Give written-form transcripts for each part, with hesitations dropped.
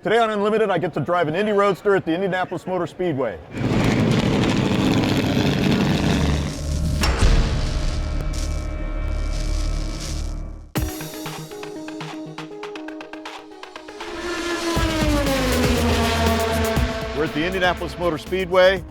Today on Unlimited, I get to drive an Indy Roadster at the Indianapolis Motor Speedway. We're at the Indianapolis Motor Speedway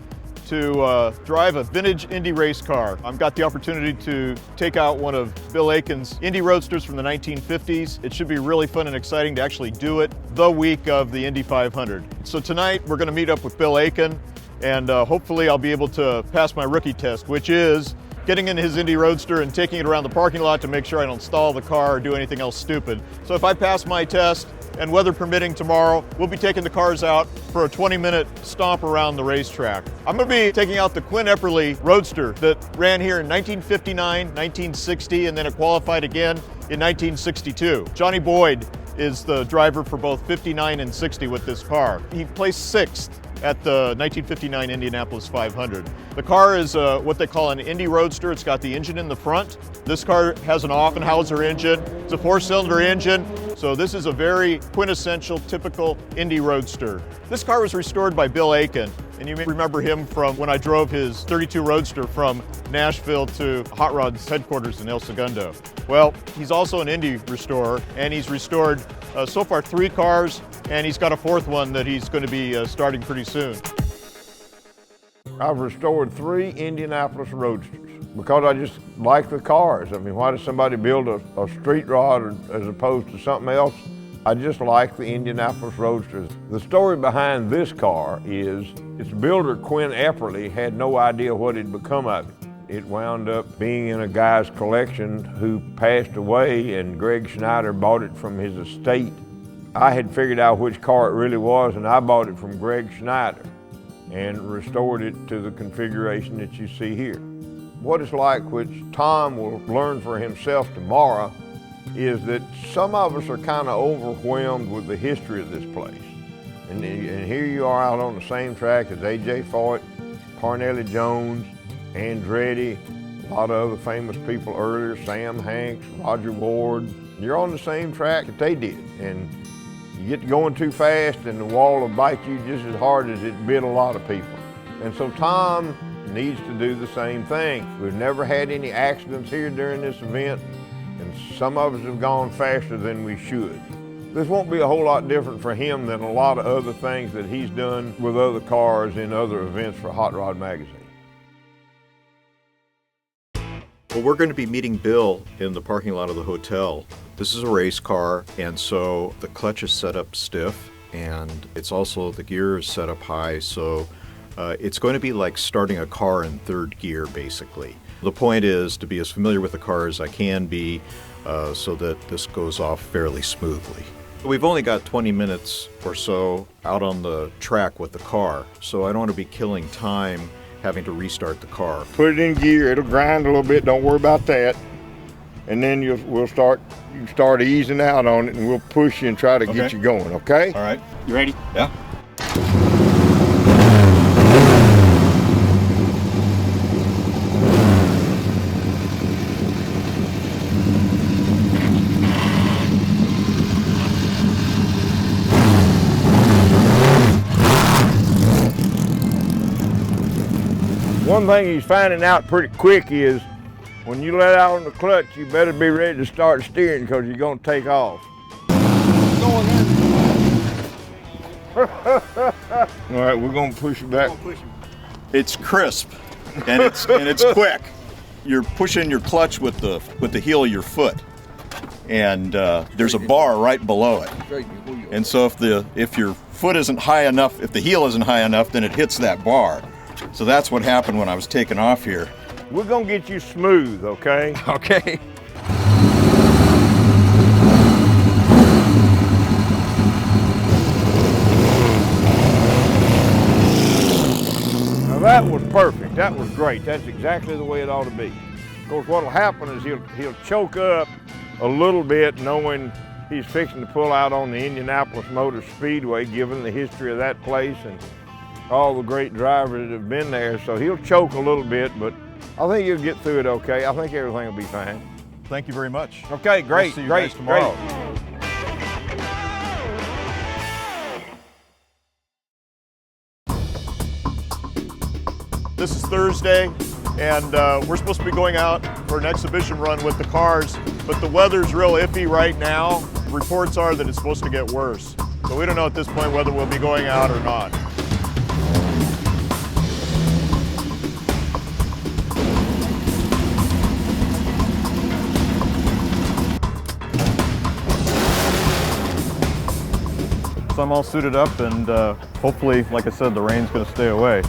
to drive a vintage Indy race car. I've got the opportunity to take out one of Bill Akin's Indy Roadsters from the 1950s. It should be really fun and exciting to actually do it the week of the Indy 500. So tonight we're going to meet up with Bill Akin, and hopefully I'll be able to pass my rookie test, which is getting in his Indy Roadster and taking it around the parking lot to make sure I don't stall the car or do anything else stupid. So if I pass my test, and weather permitting tomorrow, we'll be taking the cars out for a 20-minute stomp around the racetrack. I'm going to be taking out the Quinn Epperly Roadster that ran here in 1959, 1960, and then it qualified again in 1962. Johnny Boyd is the driver for both 59 and 60 with this car. He placed 6th at the 1959 Indianapolis 500. The car is what they call an Indy Roadster. It's got the engine in the front. This car has an Offenhauser engine. It's a 4-cylinder engine. So this is a very quintessential, typical Indy Roadster. This car was restored by Bill Akin, and you may remember him from when I drove his 32 Roadster from Nashville to Hot Rod's headquarters in El Segundo. Well, he's also an Indy restorer, and he's restored so far 3 cars, and he's got a 4th one that he's going to be starting pretty soon. I've restored 3 Indianapolis Roadsters because I just like the cars. I mean, why does somebody build a street rod as opposed to something else? I just like the Indianapolis Roadsters. The story behind this car is its builder, Quinn Epperly, had no idea what had become of it. It wound up being in a guy's collection who passed away, and Greg Schneider bought it from his estate. I had figured out which car it really was, and I bought it from Greg Schneider and restored it to the configuration that you see here. What it's like, which Thom will learn for himself tomorrow, is that some of us are kind of overwhelmed with the history of this place. And here you are out on the same track as A.J. Foyt, Parnelli Jones, Andretti, a lot of other famous people earlier, Sam Hanks, Roger Ward. You're on the same track that they did. And you get going too fast and the wall will bite you just as hard as it bit a lot of people. And so Thom needs to do the same thing. We've never had any accidents here during this event, and some of us have gone faster than we should. This won't be a whole lot different for him than a lot of other things that he's done with other cars in other events for Hot Rod Magazine. Well, we're going to be meeting Bill in the parking lot of the hotel. This is a race car, and so the clutch is set up stiff, and it's also, the gear is set up high, so it's going to be like starting a car in 3rd gear, basically. The point is to be as familiar with the car as I can be so that this goes off fairly smoothly. We've only got 20 minutes or so out on the track with the car, so I don't want to be killing time having to restart the car. Put it in gear, it'll grind a little bit, don't worry about that. And then you start easing out on it, and we'll push you and try to get you going, okay? All right. You ready? Yeah. One thing he's finding out pretty quick is when you let out on the clutch, you better be ready to start steering because you're going to take off. All right, we're going to push it back. It's crisp and it's quick. You're pushing your clutch with the heel of your foot, and there's a bar right below it. And so if your foot isn't high enough, if the heel isn't high enough, then it hits that bar. So that's what happened when I was taking off here. We're gonna get you smooth, okay? Okay. Now that was perfect. That was great. That's exactly the way it ought to be. Of course, what'll happen is he'll choke up a little bit knowing he's fixing to pull out on the Indianapolis Motor Speedway, given the history of that place and all the great drivers that have been there. So he'll choke a little bit, but I think you'll get through it okay. I think everything will be fine. Thank you very much. Okay, great. We'll see you guys tomorrow. Great. This is Thursday, and we're supposed to be going out for an exhibition run with the cars, but the weather's real iffy right now. Reports are that it's supposed to get worse. So we don't know at this point whether we'll be going out or not. So I'm all suited up, and hopefully, like I said, the rain's going to stay away.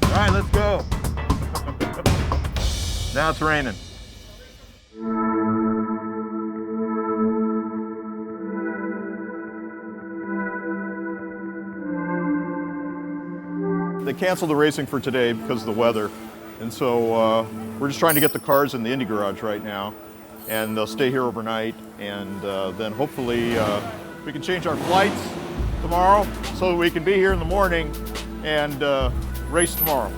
All right, let's go. Now it's raining. They canceled the racing for today because of the weather. And so we're just trying to get the cars in the Indy garage right now, and they'll stay here overnight, and then hopefully we can change our flights tomorrow so that we can be here in the morning and race tomorrow.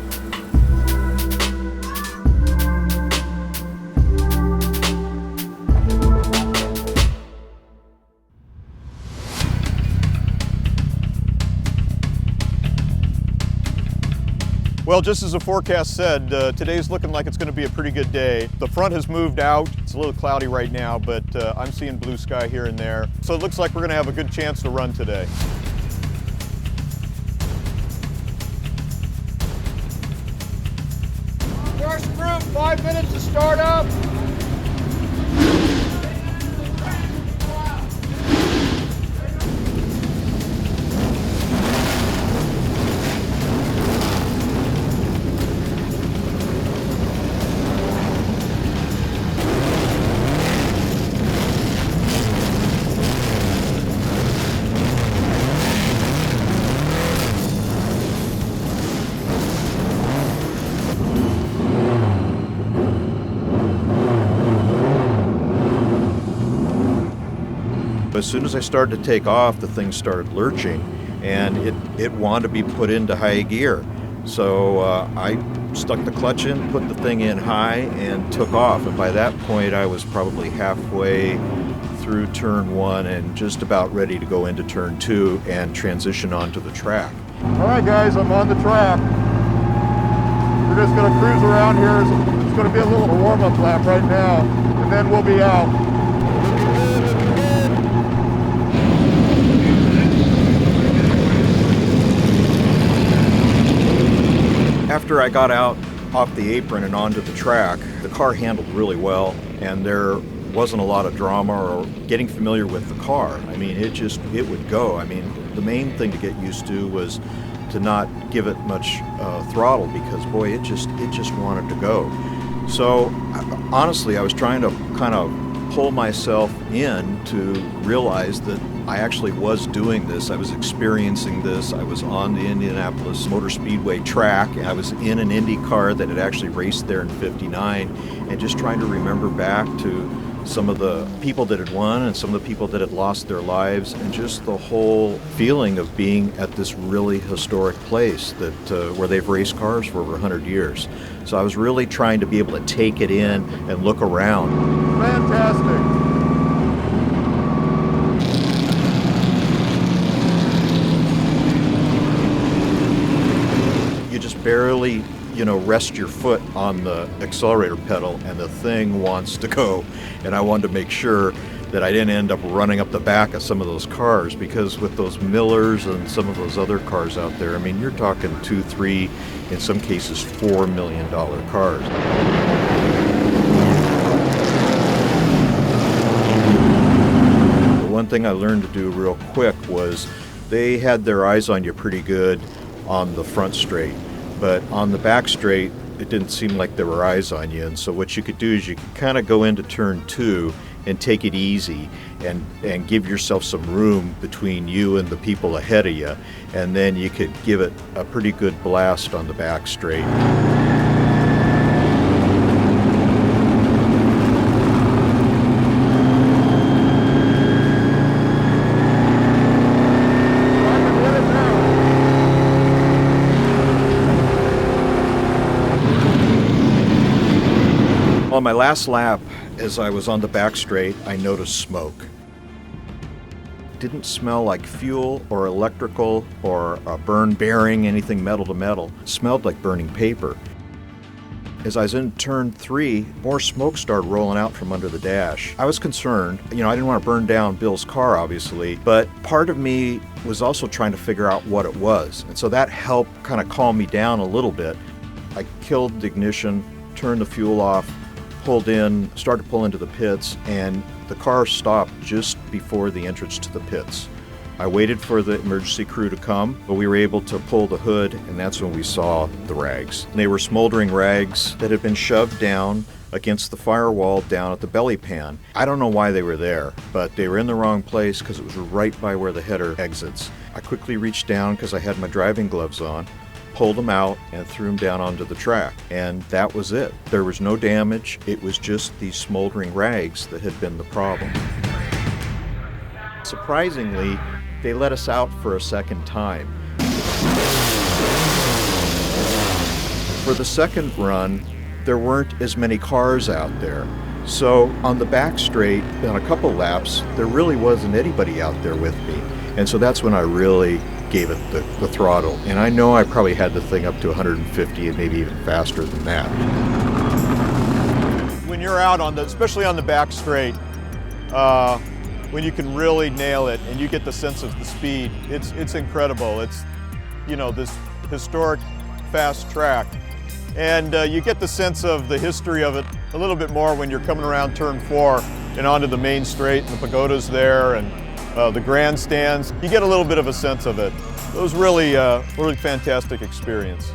Well, just as the forecast said, today's looking like it's going to be a pretty good day. The front has moved out. It's a little cloudy right now, but I'm seeing blue sky here and there. So it looks like we're going to have a good chance to run today. First group, 5 minutes to start up. As soon as I started to take off, the thing started lurching, and it wanted to be put into high gear. So I stuck the clutch in, put the thing in high, and took off. And by that point, I was probably halfway through turn 1 and just about ready to go into turn 2 and transition onto the track. All right, guys, I'm on the track. We're just going to cruise around here. It's going to be a little warm-up lap right now, and then we'll be out. After I got out off the apron and onto the track, the car handled really well, and there wasn't a lot of drama or getting familiar with the car. I mean, it would go. I mean, the main thing to get used to was to not give it much throttle, because boy, it just wanted to go. So honestly, I was trying to kind of pull myself in to realize that I actually was doing this. I was experiencing this. I was on the Indianapolis Motor Speedway track. I was in an Indy car that had actually raced there in '59, and just trying to remember back to some of the people that had won and some of the people that had lost their lives, and just the whole feeling of being at this really historic place that where they've raced cars for over 100 years. So I was really trying to be able to take it in and look around. Fantastic. You just barely, rest your foot on the accelerator pedal, and the thing wants to go. And I wanted to make sure that I didn't end up running up the back of some of those cars, because with those Millers and some of those other cars out there, I mean, you're talking $2, $3, in some cases $4 million cars. The one thing I learned to do real quick was they had their eyes on you pretty good on the front straight, but on the back straight, it didn't seem like there were eyes on you. And so what you could do is you could kind of go into turn 2 and take it easy and give yourself some room between you and the people ahead of you, and then you could give it a pretty good blast on the back straight. On my last lap, as I was on the back straight, I noticed smoke. It didn't smell like fuel or electrical or a burn bearing, anything metal to metal. It smelled like burning paper. As I was in turn 3, more smoke started rolling out from under the dash. I was concerned. I didn't want to burn down Bill's car, obviously, but part of me was also trying to figure out what it was. And so that helped kind of calm me down a little bit. I killed the ignition, turned the fuel off, pulled in, started to pull into the pits, and the car stopped just before the entrance to the pits. I waited for the emergency crew to come, but we were able to pull the hood, and that's when we saw the rags. They were smoldering rags that had been shoved down against the firewall down at the belly pan. I don't know why they were there, but they were in the wrong place because it was right by where the header exits. I quickly reached down because I had my driving gloves on, pulled them out, and threw them down onto the track. And that was it. There was no damage. It was just these smoldering rags that had been the problem. Surprisingly, they let us out for a second time. For the second run, there weren't as many cars out there. So on the back straight, on a couple laps, there really wasn't anybody out there with me. And so that's when I really gave it the throttle. And I know I probably had the thing up to 150 and maybe even faster than that. When you're out especially on the back straight, when you can really nail it and you get the sense of the speed, it's incredible. It's, this historic fast track. And you get the sense of the history of it a little bit more when you're coming around turn 4 and onto the main straight and the pagodas there and the grandstands. You get a little bit of a sense of it. It was really, really fantastic experience.